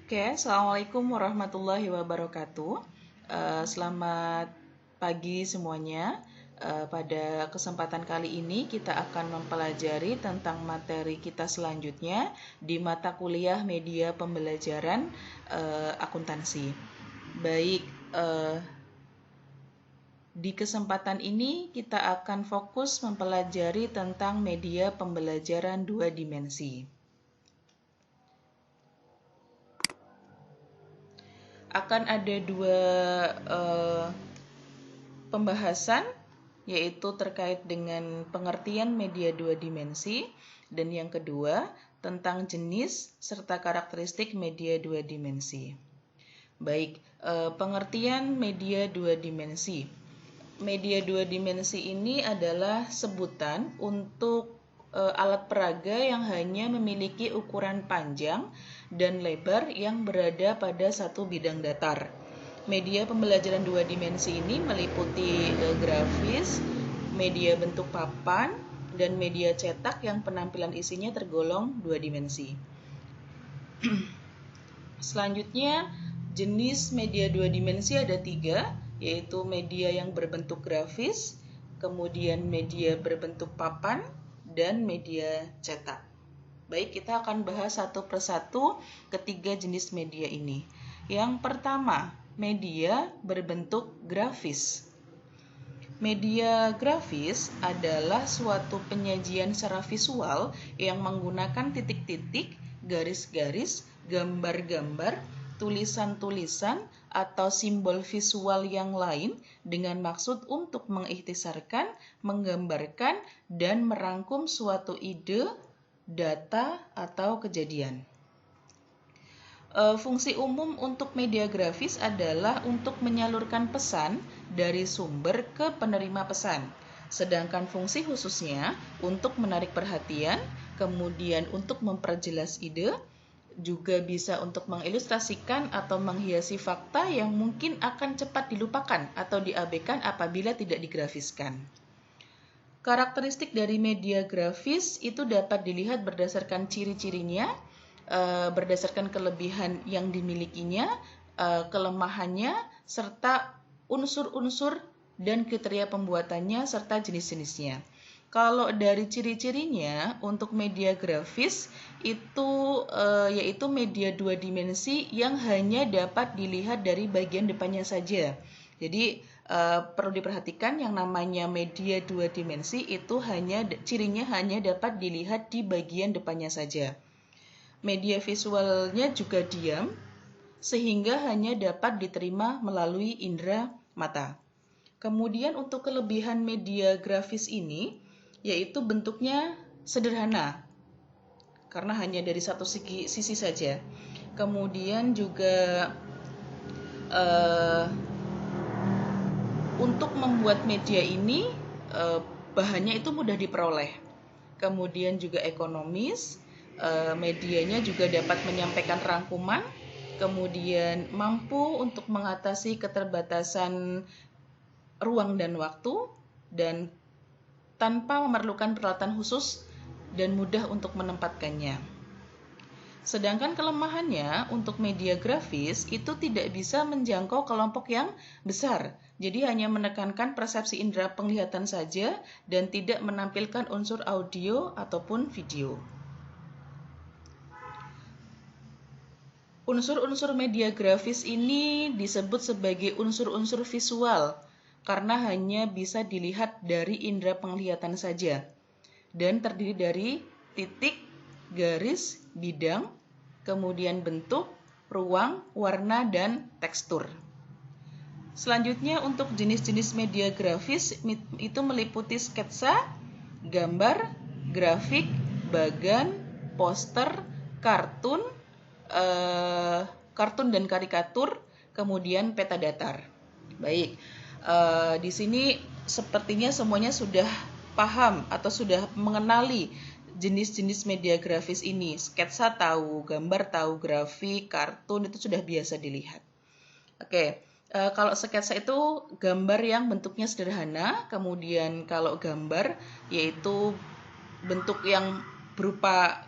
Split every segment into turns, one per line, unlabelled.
Oke, Assalamualaikum warahmatullahi wabarakatuh. Selamat pagi semuanya. Pada kesempatan kali ini kita akan mempelajari tentang materi kita selanjutnya di mata kuliah media pembelajaran akuntansi. Baik, di kesempatan ini kita akan fokus mempelajari tentang media pembelajaran dua dimensi. Akan ada dua pembahasan, yaitu terkait dengan pengertian media dua dimensi, dan yang kedua tentang jenis serta karakteristik media dua dimensi. Baik, pengertian media dua dimensi. Media dua dimensi ini adalah sebutan untuk alat peraga yang hanya memiliki ukuran panjang dan lebar yang berada pada satu bidang datar. Media pembelajaran dua dimensi ini meliputi grafis, media bentuk papan, dan media cetak yang penampilan isinya tergolong dua dimensi. Selanjutnya, jenis media dua dimensi ada 3, yaitu media yang berbentuk grafis, kemudian media berbentuk papan, dan media cetak. Baik, kita akan bahas satu persatu ketiga jenis media ini. Yang pertama, media berbentuk grafis. Media grafis adalah suatu penyajian secara visual yang menggunakan titik-titik, garis-garis, gambar-gambar, tulisan-tulisan, atau simbol visual yang lain dengan maksud untuk mengikhtisarkan, menggambarkan, dan merangkum suatu ide, data, atau kejadian. Fungsi umum untuk media grafis adalah untuk menyalurkan pesan dari sumber ke penerima pesan. Sedangkan fungsi khususnya untuk menarik perhatian, kemudian untuk memperjelas ide, juga bisa untuk mengilustrasikan atau menghiasi fakta yang mungkin akan cepat dilupakan atau diabaikan apabila tidak digrafiskan. Karakteristik dari media grafis itu dapat dilihat berdasarkan ciri-cirinya, berdasarkan kelebihan yang dimilikinya, kelemahannya, serta unsur-unsur dan kriteria pembuatannya serta jenis-jenisnya. Kalau dari ciri-cirinya untuk media grafis itu yaitu media dua dimensi yang hanya dapat dilihat dari bagian depannya saja. Jadi perlu diperhatikan yang namanya media dua dimensi itu cirinya hanya dapat dilihat di bagian depannya saja. Media visualnya juga diam, sehingga hanya dapat diterima melalui indera mata. Kemudian untuk kelebihan media grafis ini, yaitu bentuknya sederhana, karena hanya dari satu sisi saja. Kemudian juga untuk membuat media ini, bahannya itu mudah diperoleh. Kemudian juga ekonomis, medianya juga dapat menyampaikan rangkuman, kemudian mampu untuk mengatasi keterbatasan ruang dan waktu, dan tanpa memerlukan peralatan khusus dan mudah untuk menempatkannya. Sedangkan kelemahannya untuk media grafis itu tidak bisa menjangkau kelompok yang besar. Jadi hanya menekankan persepsi indera penglihatan saja dan tidak menampilkan unsur audio ataupun video. Unsur-unsur media grafis ini disebut sebagai unsur-unsur visual karena hanya bisa dilihat dari indera penglihatan saja dan terdiri dari titik, garis, bidang, kemudian bentuk, ruang, warna, dan tekstur. Selanjutnya untuk jenis-jenis media grafis itu meliputi sketsa, gambar, grafik, bagan, poster, kartun dan karikatur, kemudian peta datar. Baik, di sini sepertinya semuanya sudah paham atau sudah mengenali jenis-jenis media grafis ini. Sketsa tahu, gambar tahu, grafik, kartun itu sudah biasa dilihat. Oke, kalau sketsa itu gambar yang bentuknya sederhana, kemudian kalau gambar yaitu bentuk yang berupa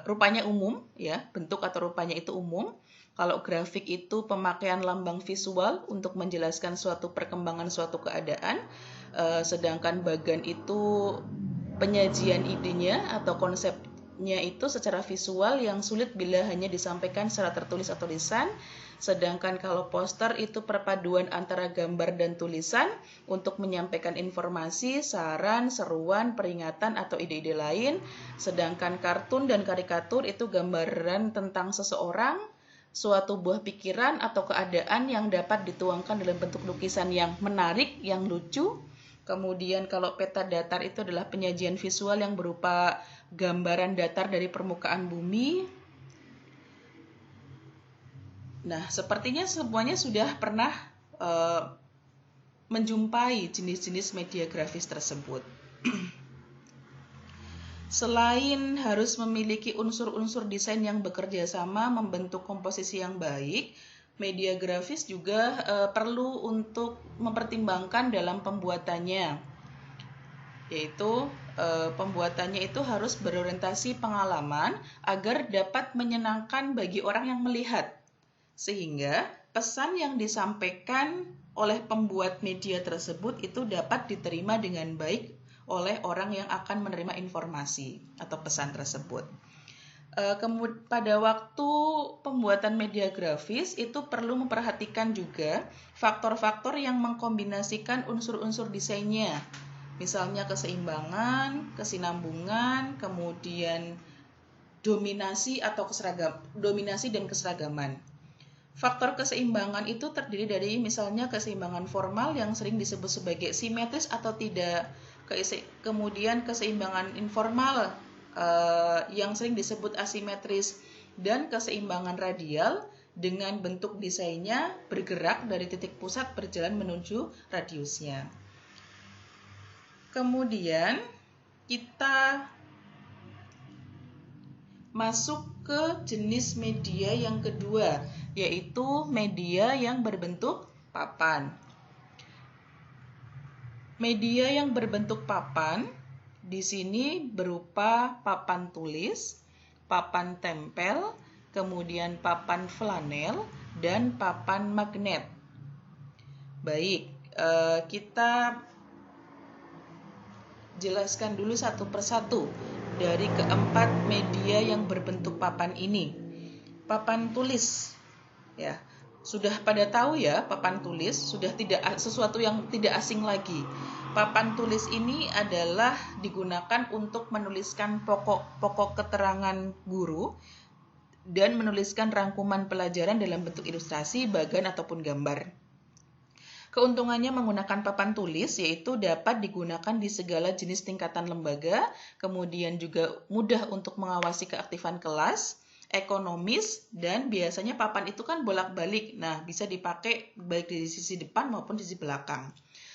rupanya umum, ya, bentuk atau rupanya itu umum. Kalau grafik itu pemakaian lambang visual untuk menjelaskan suatu perkembangan suatu keadaan, sedangkan bagan itu penyajian idenya atau konsepnya itu secara visual yang sulit bila hanya disampaikan secara tertulis atau lisan. Sedangkan kalau poster itu perpaduan antara gambar dan tulisan untuk menyampaikan informasi, saran, seruan, peringatan, atau ide-ide lain. Sedangkan kartun dan karikatur itu gambaran tentang seseorang, suatu buah pikiran atau keadaan yang dapat dituangkan dalam bentuk lukisan yang menarik, yang lucu. Kemudian kalau peta datar itu adalah penyajian visual yang berupa gambaran datar dari permukaan bumi. Nah, sepertinya semuanya sudah pernah menjumpai jenis-jenis media grafis tersebut. Selain harus memiliki unsur-unsur desain yang bekerja sama membentuk komposisi yang baik, media grafis juga perlu untuk mempertimbangkan dalam pembuatannya, yaitu pembuatannya itu harus berorientasi pengalaman agar dapat menyenangkan bagi orang yang melihat, sehingga pesan yang disampaikan oleh pembuat media tersebut itu dapat diterima dengan baik oleh orang yang akan menerima informasi atau pesan tersebut. Pada waktu pembuatan media grafis itu perlu memperhatikan juga faktor-faktor yang mengkombinasikan unsur-unsur desainnya. Misalnya keseimbangan, kesinambungan, kemudian dominasi dan keseragaman. Faktor keseimbangan itu terdiri dari misalnya keseimbangan formal yang sering disebut sebagai simetris atau tidak, kemudian keseimbangan informal yang sering disebut asimetris, dan keseimbangan radial dengan bentuk desainnya bergerak dari titik pusat berjalan menuju radiusnya. Kemudian kita masuk ke jenis media yang kedua, yaitu media yang berbentuk papan. Media yang berbentuk papan di sini berupa papan tulis, papan tempel, kemudian papan flanel, dan papan magnet. Baik, kita jelaskan dulu satu persatu dari keempat media yang berbentuk papan ini. Papan tulis, ya, sudah pada tahu ya, papan tulis sudah tidak sesuatu yang tidak asing lagi. Papan tulis ini adalah digunakan untuk menuliskan pokok-pokok keterangan guru dan menuliskan rangkuman pelajaran dalam bentuk ilustrasi, bagan ataupun gambar. Keuntungannya menggunakan papan tulis yaitu dapat digunakan di segala jenis tingkatan lembaga, kemudian juga mudah untuk mengawasi keaktifan kelas, ekonomis, dan biasanya papan itu kan bolak-balik. Nah, bisa dipakai baik di sisi depan maupun di sisi belakang.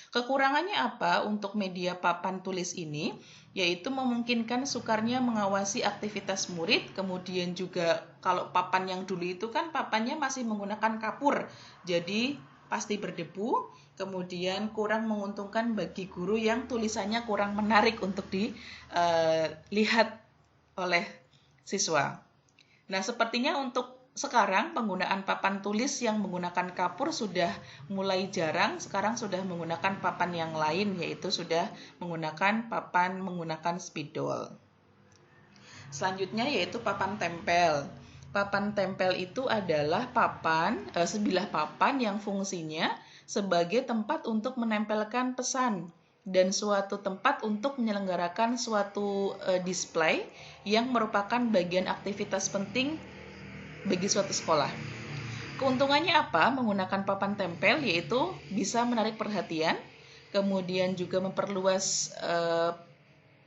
Kekurangannya apa untuk media papan tulis ini? Yaitu memungkinkan sukarnya mengawasi aktivitas murid, kemudian juga kalau papan yang dulu itu kan papannya masih menggunakan kapur, jadi pasti berdebu, kemudian kurang menguntungkan bagi guru yang tulisannya kurang menarik untuk dilihat oleh siswa. Nah, sepertinya untuk sekarang penggunaan papan tulis yang menggunakan kapur sudah mulai jarang, sekarang sudah menggunakan papan yang lain, yaitu sudah menggunakan papan menggunakan spidol. Selanjutnya yaitu papan tempel. Papan tempel itu adalah sebilah papan yang fungsinya sebagai tempat untuk menempelkan pesan dan suatu tempat untuk menyelenggarakan suatu display yang merupakan bagian aktivitas penting bagi suatu sekolah. Keuntungannya apa menggunakan papan tempel? Yaitu bisa menarik perhatian, kemudian juga memperluas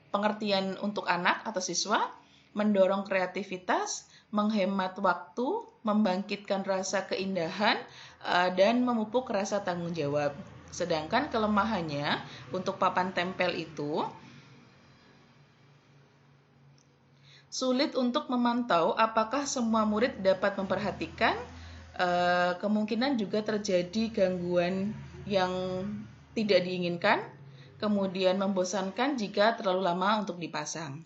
pengertian untuk anak atau siswa, mendorong kreativitas, menghemat waktu, membangkitkan rasa keindahan, dan memupuk rasa tanggung jawab. Sedangkan kelemahannya untuk papan tempel itu sulit untuk memantau apakah semua murid dapat memperhatikan, kemungkinan juga terjadi gangguan yang tidak diinginkan, kemudian membosankan jika terlalu lama untuk dipasang.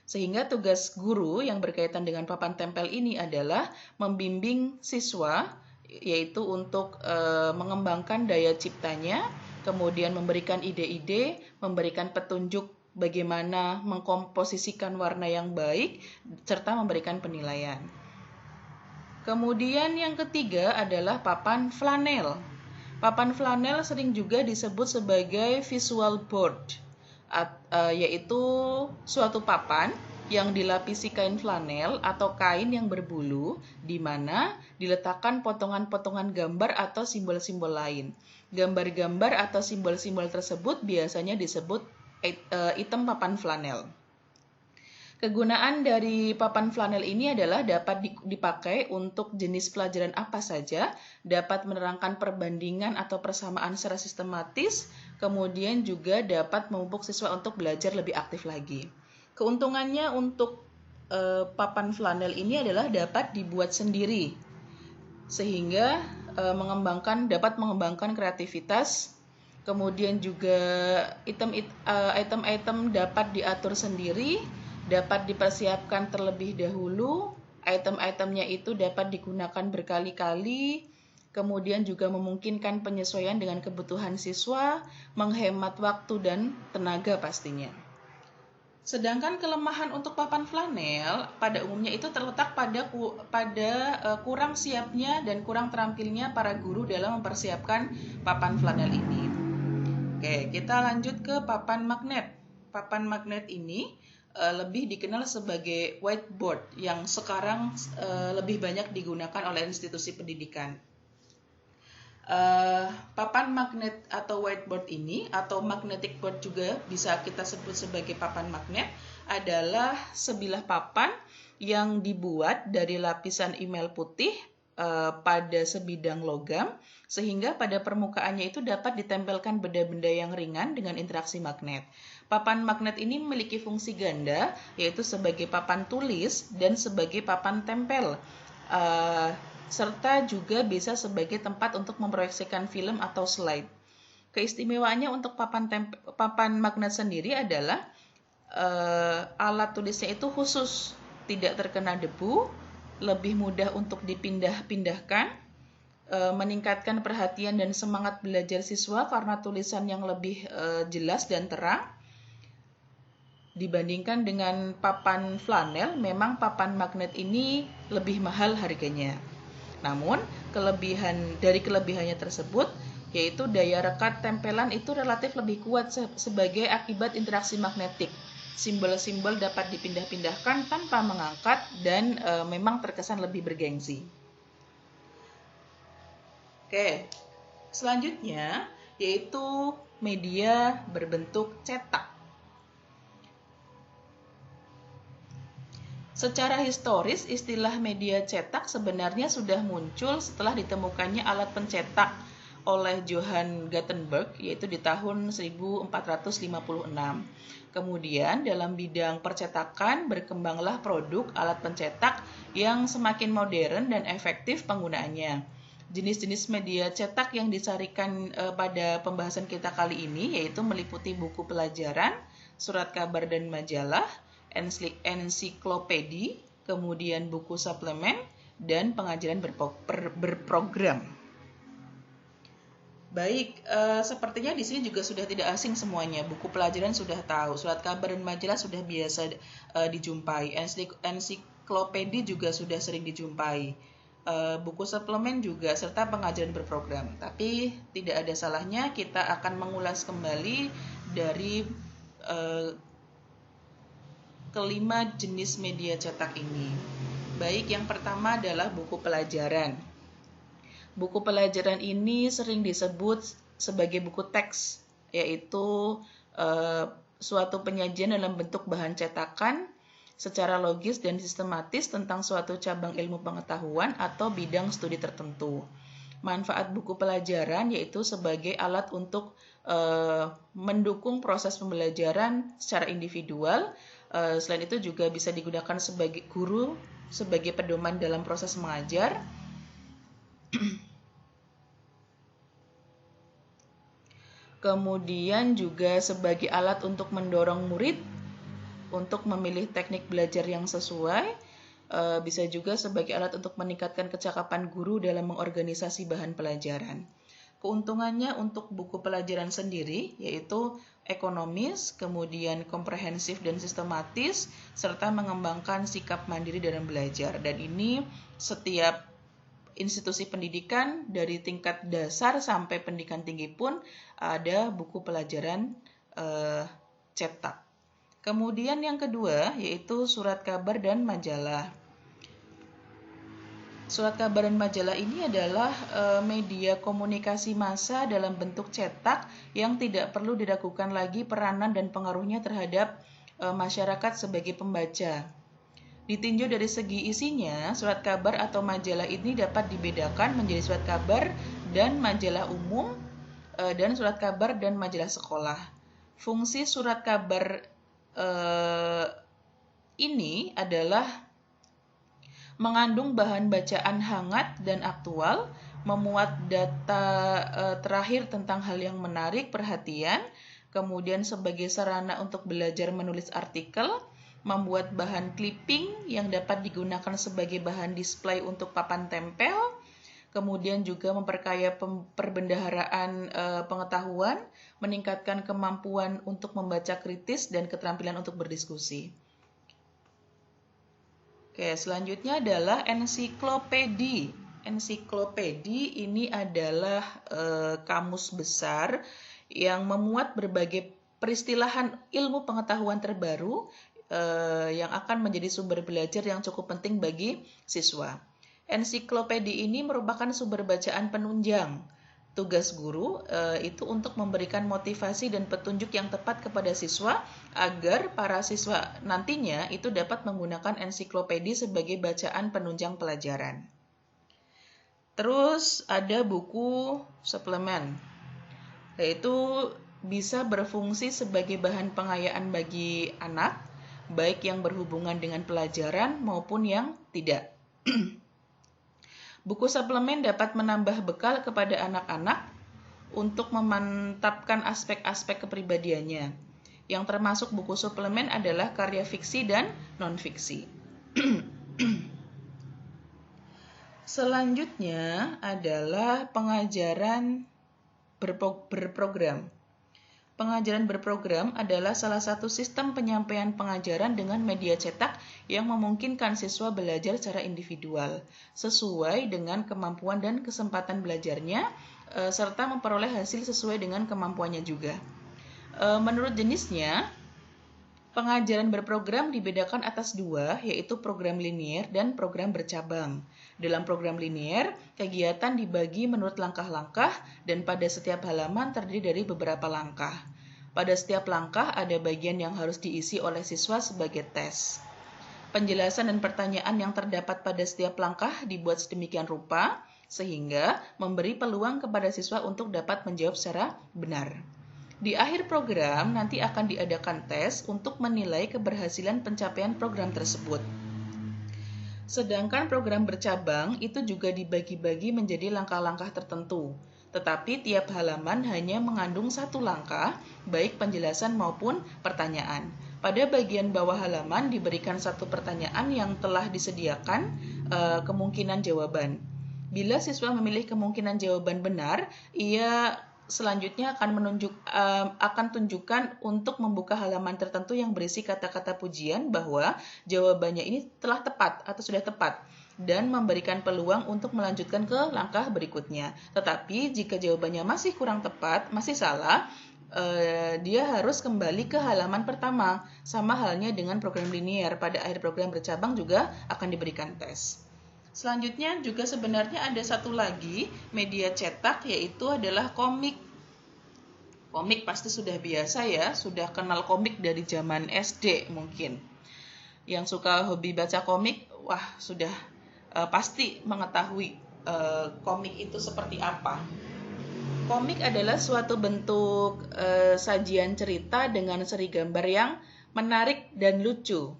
Sehingga tugas guru yang berkaitan dengan papan tempel ini adalah membimbing siswa, yaitu untuk mengembangkan daya ciptanya, kemudian memberikan ide-ide, memberikan petunjuk bagaimana mengkomposisikan warna yang baik, serta memberikan penilaian. Kemudian yang ketiga adalah papan flanel. Papan flanel sering juga disebut sebagai visual board, yaitu suatu papan yang dilapisi kain flanel atau kain yang berbulu, di mana diletakkan potongan-potongan gambar atau simbol-simbol lain. Gambar-gambar atau simbol-simbol tersebut biasanya disebut item papan flanel. Kegunaan dari papan flanel ini adalah dapat dipakai untuk jenis pelajaran apa saja, dapat menerangkan perbandingan atau persamaan secara sistematis, kemudian juga dapat memupuk siswa untuk belajar lebih aktif lagi. Keuntungannya untuk papan flanel ini adalah dapat dibuat sendiri, sehingga dapat mengembangkan kreativitas. Kemudian juga item-item dapat diatur sendiri, dapat dipersiapkan terlebih dahulu, item-itemnya itu dapat digunakan berkali-kali, kemudian juga memungkinkan penyesuaian dengan kebutuhan siswa, menghemat waktu dan tenaga pastinya. Sedangkan kelemahan untuk papan flanel pada umumnya itu terletak pada kurang siapnya dan kurang terampilnya para guru dalam mempersiapkan papan flanel ini. Oke, kita lanjut ke papan magnet. Papan magnet ini lebih dikenal sebagai whiteboard yang sekarang lebih banyak digunakan oleh institusi pendidikan. Papan magnet atau whiteboard ini atau magnetic board juga bisa kita sebut sebagai papan magnet adalah sebilah papan yang dibuat dari lapisan email putih pada sebidang logam, sehingga pada permukaannya itu dapat ditempelkan benda-benda yang ringan dengan interaksi magnet. Papan magnet ini memiliki fungsi ganda, yaitu sebagai papan tulis dan sebagai papan tempel, serta juga bisa sebagai tempat untuk memproyeksikan film atau slide. Keistimewaannya untuk papan magnet sendiri adalah alat tulisnya itu khusus, tidak terkena debu, lebih mudah untuk dipindah-pindahkan, meningkatkan perhatian dan semangat belajar siswa karena tulisan yang lebih jelas dan terang. Dibandingkan dengan papan flanel, memang papan magnet ini lebih mahal harganya. Namun, kelebihannya tersebut, yaitu daya rekat tempelan itu relatif lebih kuat sebagai akibat interaksi magnetik. Simbol-simbol dapat dipindah-pindahkan tanpa mengangkat dan memang terkesan lebih bergengsi. Oke, selanjutnya yaitu media berbentuk cetak. Secara historis, istilah media cetak sebenarnya sudah muncul setelah ditemukannya alat pencetak oleh Johann Gutenberg, yaitu di tahun 1456. Kemudian dalam bidang percetakan berkembanglah produk alat pencetak yang semakin modern dan efektif penggunaannya. Jenis-jenis media cetak yang disarikan pada pembahasan kita kali ini yaitu meliputi buku pelajaran, surat kabar dan majalah, ensiklopedi, kemudian buku suplemen, dan pengajaran berprogram. Baik, sepertinya di sini juga sudah tidak asing semuanya. Buku pelajaran sudah tahu, surat kabar dan majalah sudah biasa dijumpai, ensiklopedi juga sudah sering dijumpai, buku suplemen juga, serta pengajaran berprogram. Tapi tidak ada salahnya kita akan mengulas kembali dari kelima jenis media cetak ini. Baik, yang pertama adalah buku pelajaran. Buku pelajaran ini sering disebut sebagai buku teks, yaitu suatu penyajian dalam bentuk bahan cetakan secara logis dan sistematis tentang suatu cabang ilmu pengetahuan atau bidang studi tertentu. Manfaat buku pelajaran yaitu sebagai alat untuk mendukung proses pembelajaran secara individual. Selain itu juga bisa digunakan sebagai guru, sebagai pedoman dalam proses mengajar. Kemudian juga sebagai alat untuk mendorong murid untuk memilih teknik belajar yang sesuai, bisa juga sebagai alat untuk meningkatkan kecakapan guru dalam mengorganisasi bahan pelajaran. Keuntungannya untuk buku pelajaran sendiri yaitu ekonomis, kemudian komprehensif dan sistematis, serta mengembangkan sikap mandiri dalam belajar. Dan ini setiap institusi pendidikan dari tingkat dasar sampai pendidikan tinggi pun ada buku pelajaran cetak. Kemudian yang kedua yaitu surat kabar dan majalah. Surat kabar dan majalah ini adalah media komunikasi massa dalam bentuk cetak yang tidak perlu diragukan lagi peranan dan pengaruhnya terhadap masyarakat sebagai pembaca. Ditinjau dari segi isinya, surat kabar atau majalah ini dapat dibedakan menjadi surat kabar dan majalah umum dan surat kabar dan majalah sekolah. Fungsi surat kabar ini adalah mengandung bahan bacaan hangat dan aktual, memuat data terakhir tentang hal yang menarik perhatian, kemudian sebagai sarana untuk belajar menulis artikel, membuat bahan clipping yang dapat digunakan sebagai bahan display untuk papan tempel, kemudian juga memperkaya perbendaharaan pengetahuan, meningkatkan kemampuan untuk membaca kritis dan keterampilan untuk berdiskusi. Oke, selanjutnya adalah ensiklopedi. Ensiklopedi ini adalah kamus besar yang memuat berbagai peristilahan ilmu pengetahuan terbaru yang akan menjadi sumber belajar yang cukup penting bagi siswa. Ensiklopedi ini merupakan sumber bacaan penunjang. Tugas guru itu untuk memberikan motivasi dan petunjuk yang tepat kepada siswa agar para siswa nantinya itu dapat menggunakan ensiklopedi sebagai bacaan penunjang pelajaran. Terus ada buku suplemen, yaitu bisa berfungsi sebagai bahan pengayaan bagi anak, baik yang berhubungan dengan pelajaran maupun yang tidak. Buku suplemen dapat menambah bekal kepada anak-anak untuk memantapkan aspek-aspek kepribadiannya. Yang termasuk buku suplemen adalah karya fiksi dan non-fiksi. Selanjutnya adalah pengajaran berprogram. Pengajaran berprogram adalah salah satu sistem penyampaian pengajaran dengan media cetak yang memungkinkan siswa belajar secara individual, sesuai dengan kemampuan dan kesempatan belajarnya, serta memperoleh hasil sesuai dengan kemampuannya juga. Menurut jenisnya, pengajaran berprogram dibedakan atas dua, yaitu program linier dan program bercabang. Dalam program linier, kegiatan dibagi menurut langkah-langkah dan pada setiap halaman terdiri dari beberapa langkah. Pada setiap langkah ada bagian yang harus diisi oleh siswa sebagai tes. Penjelasan dan pertanyaan yang terdapat pada setiap langkah dibuat sedemikian rupa sehingga memberi peluang kepada siswa untuk dapat menjawab secara benar. Di akhir program nanti akan diadakan tes untuk menilai keberhasilan pencapaian program tersebut. Sedangkan program bercabang itu juga dibagi-bagi menjadi langkah-langkah tertentu, tetapi tiap halaman hanya mengandung satu langkah, baik penjelasan maupun pertanyaan. Pada bagian bawah halaman diberikan satu pertanyaan yang telah disediakan kemungkinan jawaban. Bila siswa memilih kemungkinan jawaban benar, ia selanjutnya akan tunjukkan untuk membuka halaman tertentu yang berisi kata-kata pujian bahwa jawabannya ini telah tepat atau sudah tepat dan memberikan peluang untuk melanjutkan ke langkah berikutnya. Tetapi jika jawabannya masih kurang tepat, masih salah, dia harus kembali ke halaman pertama. Sama halnya dengan program linier, pada akhir program bercabang juga akan diberikan tes. Selanjutnya juga sebenarnya ada satu lagi media cetak, yaitu adalah komik. Komik pasti sudah biasa ya, sudah kenal komik dari zaman SD mungkin. Yang suka hobi baca komik, wah sudah pasti mengetahui komik itu seperti apa. Komik adalah suatu bentuk sajian cerita dengan seri gambar yang menarik dan lucu.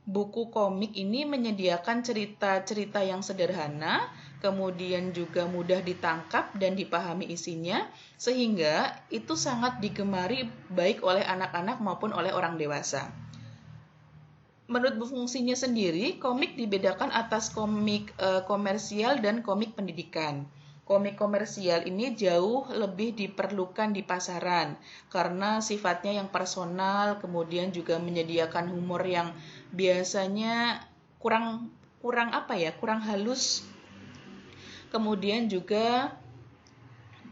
Buku komik ini menyediakan cerita-cerita yang sederhana, kemudian juga mudah ditangkap dan dipahami isinya, sehingga itu sangat digemari baik oleh anak-anak maupun oleh orang dewasa. Menurut fungsinya sendiri, komik dibedakan atas komik komersial dan komik pendidikan. Komik komersial ini jauh lebih diperlukan di pasaran karena sifatnya yang personal, kemudian juga menyediakan humor yang biasanya kurang halus. Kemudian juga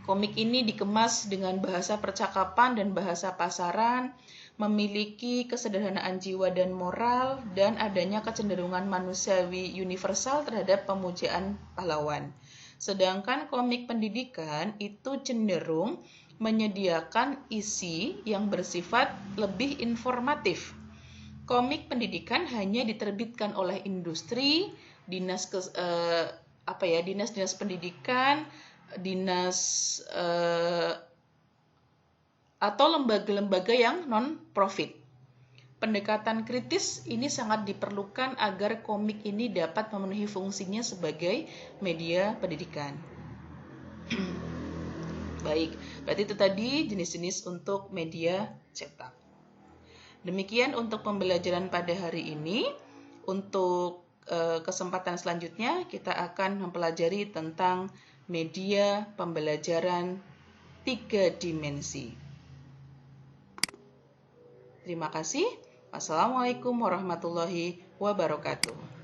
komik ini dikemas dengan bahasa percakapan dan bahasa pasaran, memiliki kesederhanaan jiwa dan moral, dan adanya kecenderungan manusiawi universal terhadap pemujaan pahlawan. Sedangkan komik pendidikan itu cenderung menyediakan isi yang bersifat lebih informatif. Komik pendidikan hanya diterbitkan oleh industri, dinas pendidikan, dinas atau lembaga-lembaga yang non-profit. Pendekatan kritis ini sangat diperlukan agar komik ini dapat memenuhi fungsinya sebagai media pendidikan. Baik, berarti itu tadi jenis-jenis untuk media cetak. Demikian untuk pembelajaran pada hari ini. Untuk kesempatan selanjutnya kita akan mempelajari tentang media pembelajaran 3 dimensi. Terima kasih. Wassalamualaikum warahmatullahi wabarakatuh.